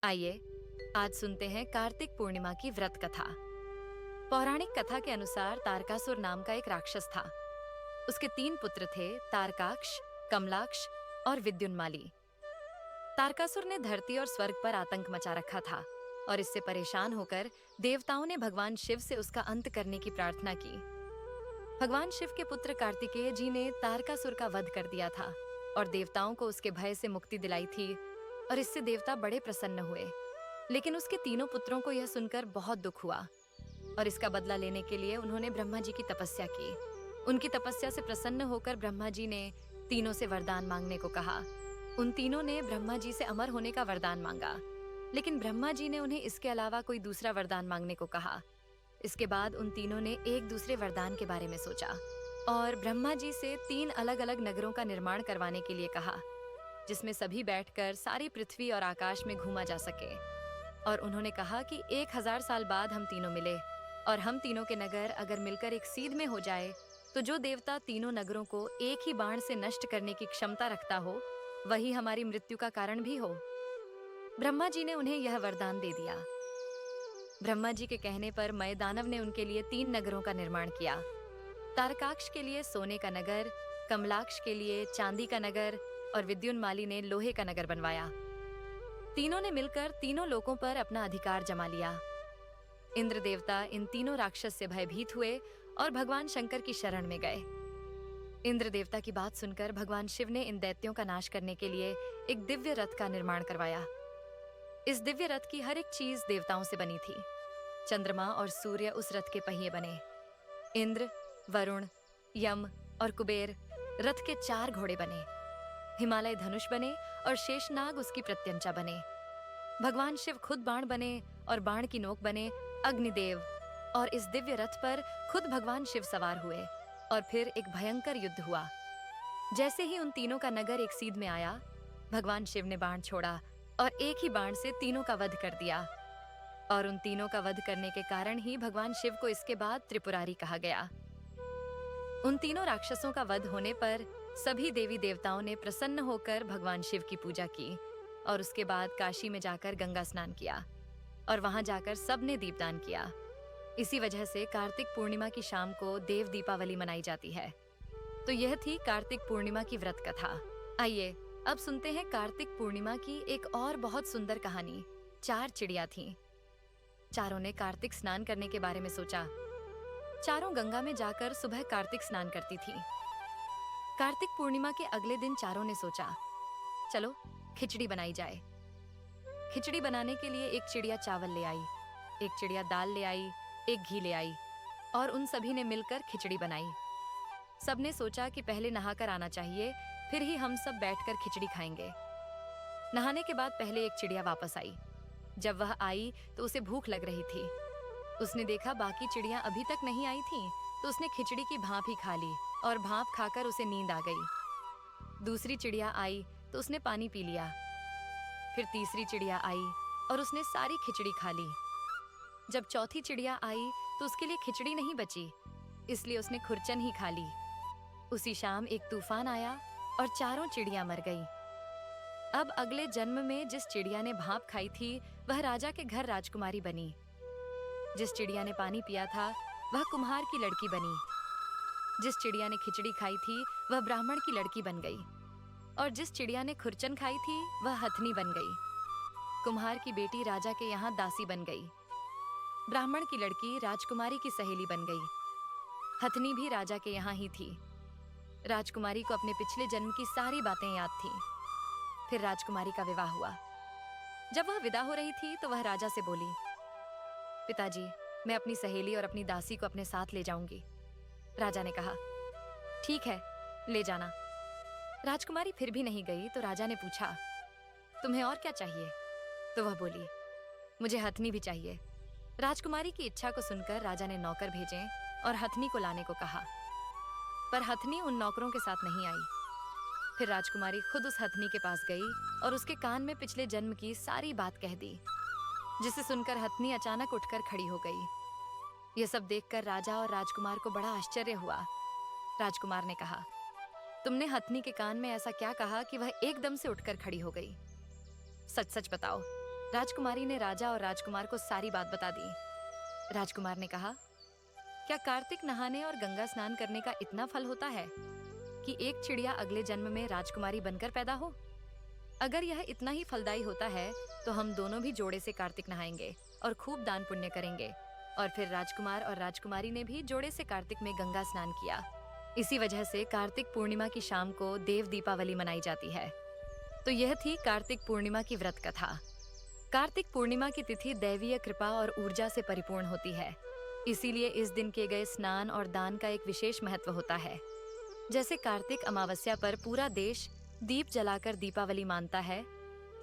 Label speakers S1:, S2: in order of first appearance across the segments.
S1: आइए आज सुनते हैं कार्तिक पूर्णिमा की व्रत कथा। पौराणिक कथा के अनुसार तारकासुर नाम का एक राक्षस था। उसके 3 पुत्र थे, तारकाक्ष, कमलाक्ष और विद्युन्माली। तारकासुर ने धरती और स्वर्ग पर आतंक मचा रखा था और इससे परेशान होकर देवताओं ने भगवान शिव से उसका अंत करने की प्रार्थना की। भगवान शिव के पुत्र कार्तिकेय जी ने तारकासुर का वध कर दिया था और देवताओं को उसके भय से मुक्ति दिलाई थी और इससे देवता बड़े प्रसन्न हुए। लेकिन उसके तीनों पुत्रों को यह सुनकर बहुत दुख हुआ और इसका बदला लेने के लिए उन्होंने ब्रह्मा जी की तपस्या की। उनकी तपस्या से प्रसन्न होकर ब्रह्मा जी ने तीनों से वरदान मांगने को कहा। उन तीनों ने ब्रह्मा जी से अमर होने का वरदान मांगा, लेकिन ब्रह्मा जी ने उन्हें इसके अलावा कोई दूसरा वरदान मांगने को कहा। इसके बाद उन तीनों ने एक दूसरे वरदान के बारे में सोचा और ब्रह्मा जी से 3 अलग-अलग नगरों का निर्माण करवाने के लिए कहा, जिसमें सभी बैठकर सारी पृथ्वी और आकाश में घूमा जा सके। और उन्होंने कहा कि 1000 साल बाद हम तीनों मिले और हम तीनों के नगर अगर मिलकर एक सीध में हो जाए तो जो देवता तीनों नगरों को एक ही बाण से नष्ट करने की क्षमता रखता हो, वही हमारी मृत्यु का कारण भी हो। ब्रह्मा जी ने उन्हें यह वरदान दे दिया। ब्रह्मा जी के कहने पर मय दानव ने उनके लिए 3 नगरों का निर्माण किया। तारकाक्ष के लिए सोने का नगर, कमलाक्ष के लिए चांदी का नगर और विद्युन्माली ने लोहे का नगर बनवाया। तीनों ने मिलकर तीनों लोकों पर अपना अधिकार जमा लिया। इंद्र देवता इन तीनों राक्षस से भयभीत हुए और भगवान शंकर की शरण में गए। इंद्र देवता की बात सुनकर भगवान शिव ने इन दैत्यों का नाश करने के लिए एक दिव्य रथ का निर्माण करवाया। इस दिव्य रथ की हर एक चीज देवताओं से बनी थी। चंद्रमा और सूर्य उस रथ के पहिए बने। इंद्र, वरुण, यम और कुबेर रथ के 4 घोड़े बने। हिमालय धनुष बने और शेषनाग उसकी प्रत्यंचा बने। भगवान शिव खुद बाण बने और बाण की नोक बने अग्निदेव। और इस दिव्य रथ पर खुद भगवान शिव सवार हुए और फिर एक भयंकर युद्ध हुआ। जैसे ही उन तीनों का नगर एक सीध में आया, भगवान शिव ने बाण छोड़ा और एक ही बाण से तीनों का वध कर दिया। और उन तीनों का वध करने के कारण ही भगवान शिव को इसके बाद त्रिपुरारी कहा गया। उन तीनों राक्षसों का वध होने पर सभी देवी देवताओं ने प्रसन्न होकर भगवान शिव की पूजा की और उसके बाद काशी में जाकर गंगा स्नान किया और वहां जाकर सबने दीपदान किया। इसी वजह से कार्तिक पूर्णिमा की शाम को देव दीपावली मनाई जाती है। तो यह थी कार्तिक पूर्णिमा की व्रत कथा। आइए अब सुनते हैं कार्तिक पूर्णिमा की एक और बहुत सुंदर कहानी। 4 चिड़िया थीं। चारों ने कार्तिक स्नान करने के बारे में सोचा। चारों गंगा में जाकर सुबह कार्तिक स्नान करती थी। कार्तिक पूर्णिमा के अगले दिन चारों ने सोचा, चलो खिचड़ी बनाई जाए। खिचड़ी बनाने के लिए एक चिड़िया चावल ले आई, एक चिड़िया दाल ले आई, एक घी ले आई और उन सभी ने मिलकर खिचड़ी बनाई। सबने सोचा कि पहले नहाकर आना चाहिए, फिर ही हम सब बैठकर खिचड़ी खाएंगे। नहाने के बाद पहले एक चिड़िया वापस आई। जब वह आई तो उसे भूख लग रही थी। उसने देखा बाकी चिड़िया अभी तक नहीं आई थीं, तो उसने खिचड़ी की भाप ही खा ली और भाप खाकर उसे नींद आ गई। दूसरी चिड़िया आई तो उसने पानी पी लिया। फिर तीसरी चिड़िया आई और उसने सारी खिचड़ी खा ली। जब चौथी चिड़िया आई तो उसके लिए खिचड़ी नहीं बची, इसलिए उसने खुरचन ही खा ली। उसी शाम एक तूफान आया और चारों चिड़िया मर गई। अब अगले जन्म में जिस चिड़िया ने भाप खाई थी वह राजा के घर राजकुमारी बनी। जिस चिड़िया ने पानी पिया था वह कुम्हार की लड़की बनी। जिस चिड़िया ने खिचड़ी खाई थी वह ब्राह्मण की लड़की बन गई और जिस चिड़िया ने खुरचन खाई थी वह हथनी बन गई। कुम्हार की बेटी राजा के यहाँ दासी बन गई। ब्राह्मण की लड़की राजकुमारी की सहेली बन गई। हथनी भी राजा के यहाँ ही थी। राजकुमारी को अपने पिछले जन्म की सारी बातें याद थीं। फिर राजकुमारी का विवाह हुआ। जब वह विदा हो रही थी तो वह राजा से बोली, पिताजी, मैं अपनी सहेली और अपनी दासी को अपने साथ ले जाऊंगी। राजा ने कहा, ठीक है, ले जाना। राजकुमारी फिर भी नहीं गई तो राजा ने पूछा, तुम्हें और क्या चाहिए? तो वह बोली, मुझे हथनी भी चाहिए। राजकुमारी की इच्छा को सुनकर राजा ने नौकर भेजे और हथनी को लाने को कहा, पर हथनी उन नौकरों के साथ नहीं आई। फिर राजकुमारी खुद उस हथनी के पास गई और उसके कान में पिछले जन्म की सारी बात कह दी, जिसे सुनकर हथनी अचानक उठकर खड़ी हो गई। यह सब देखकर राजा और राजकुमार को बड़ा आश्चर्य हुआ। राजकुमार ने कहा, तुमने हथनी के कान में ऐसा क्या कहा कि वह एकदम से उठकर खड़ी हो गई? सच सच बताओ, राजकुमारी ने राजा और राजकुमार को सारी बात बता दी। राजकुमार ने कहा, क्या कार्तिक नहाने और गंगा स्नान करने का इतना फल होता है कि एक चिड़िया अगले जन्म में राजकुमारी बनकर पैदा हो? अगर यह इतना ही फलदायी होता है तो हम दोनों भी जोड़े से कार्तिक नहाएंगे और खूब दान पुण्य करेंगे। और फिर राजकुमार और राजकुमारी ने भी जोड़े से कार्तिक में गंगा स्नान किया। इसी वजह से कार्तिक पूर्णिमा की शाम को देव दीपावली मनाई जाती है। तो यह थी कार्तिक पूर्णिमा की व्रत कथा। कार्तिक पूर्णिमा की तिथि दैवीय कृपा और ऊर्जा से परिपूर्ण होती है। इसीलिए इस दिन किए गए स्नान और दान का एक विशेष महत्व होता है। जैसे कार्तिक अमावस्या पर पूरा देश दीप जलाकर दीपावली मानता है,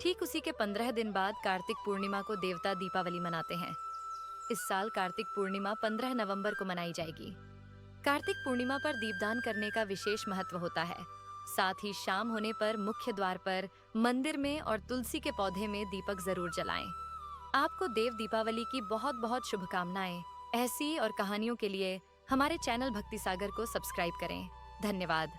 S1: ठीक उसी के 15 दिन बाद कार्तिक पूर्णिमा को देवता दीपावली मनाते हैं। इस साल कार्तिक पूर्णिमा 15 नवंबर को मनाई जाएगी। कार्तिक पूर्णिमा पर दीपदान करने का विशेष महत्व होता है। साथ ही शाम होने पर मुख्य द्वार पर, मंदिर में और तुलसी के पौधे में दीपक जरूर जलाएं। आपको देव दीपावली की बहुत बहुत शुभकामनाएं। ऐसी और कहानियों के लिए हमारे चैनल भक्ति सागर को सब्सक्राइब करें। धन्यवाद।